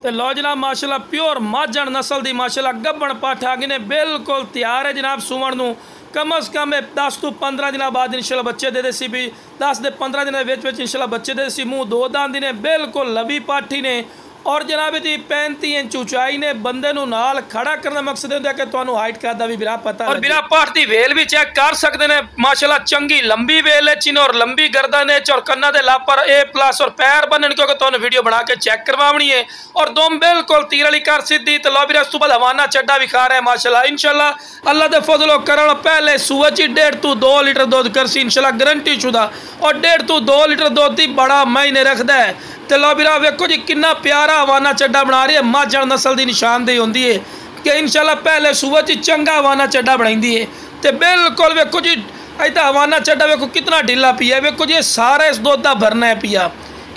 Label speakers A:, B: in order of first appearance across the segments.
A: तो लो जनाब माशाल्लाह प्योर माझण नस्ल की माशाल्लाह गब्बन पाठ आ गए ने बिल्कुल तैयार है जनाब सूवण नूं। कम अज़ कम 10 तो 15 दिन बाद इंशाल्लाह बच्चे दे सी भी 10 से 15 दिन इंशाल्लाह बच्चे दे सी। मूँह 2 दांद ने बिल्कुल लवी पाठी ने और जनाब जी 35 इंच ऊंचाई ने। बंदे नूं नाल खड़ा करने मकसद होंदा कि तुहानूं हाइट का भी बिरा पता और बिरा पाठ की वेल भी चेक कर सकते हैं। माशाल्लाह चंगी लंबी वेल है चिन्ह और लंबी गर्दन है और कन्ना दे लापर A+ और पैर बनन क्योंकि तुहानूं वीडियो बना के चेक करवानी है। और दुम बिल्कुल तीर वाली कर सीधी तो लो भी उस तो बाद हवाना चड्डा भी खा रहा है माशाल्लाह। इंशाल्लाह अल्लाह दे फजलो करन पहले सूअज 1.5 to 2 लीटर दूध करसी इंशाल्लाह गारंटी शुदा और 1.5 to 2 लीटर दूध की बड़ा महीने रखता है। तो लो भी वेखो जी कितना प्यारा हवाना चड्डा बना रही है। माझण नस्ल की निशानदेही होंदी है कि इंशाल्लाह पहले सूअज चंगा हवाना चड्डा बनाई है। तो बिल्कुल वेखो जी इतना हवाना चड्डा वेखो कितना ढीला पिया। वेखो जी सारा इस दुध का भरना है पिया।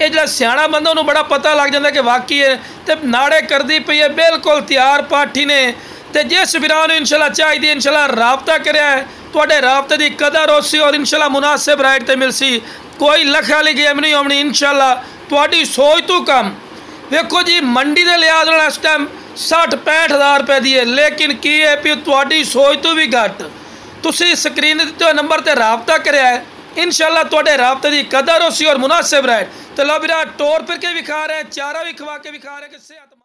A: ये जो सियाणा बंदा उन्होंने बड़ा पता लग जाता कि वाकई है तो नाड़े करती पई है बिल्कुल तैयार पाठी ने। तो जिस वीरान इंशाल्लाह चाहिए इंशाल्लाह राबता करिया है तुहाडे राबते की कदर होसी और इंशाल्लाह मुनासिब राइट ते मिलसी। कोई लख वाली गेम नहीं होनी इंशाल्लाह तुहाडी सोच तो कम। वेखो जी मंडी के लिहाज नाल इस टाइम 60-65 हज़ार रुपए दी है लेकिन की है भी तुहाडी सोच तो भी घट। तुसी स्क्रीन दिते नंबर ते राबता करिया है इंशाल्लाह तुहाडे राबते की कदर होसी और मुनासिब राइट। तो लो बिरा टोर फिर के विखा रहे हैं चारा भी खवा के विखा रहे हैं कि सेहत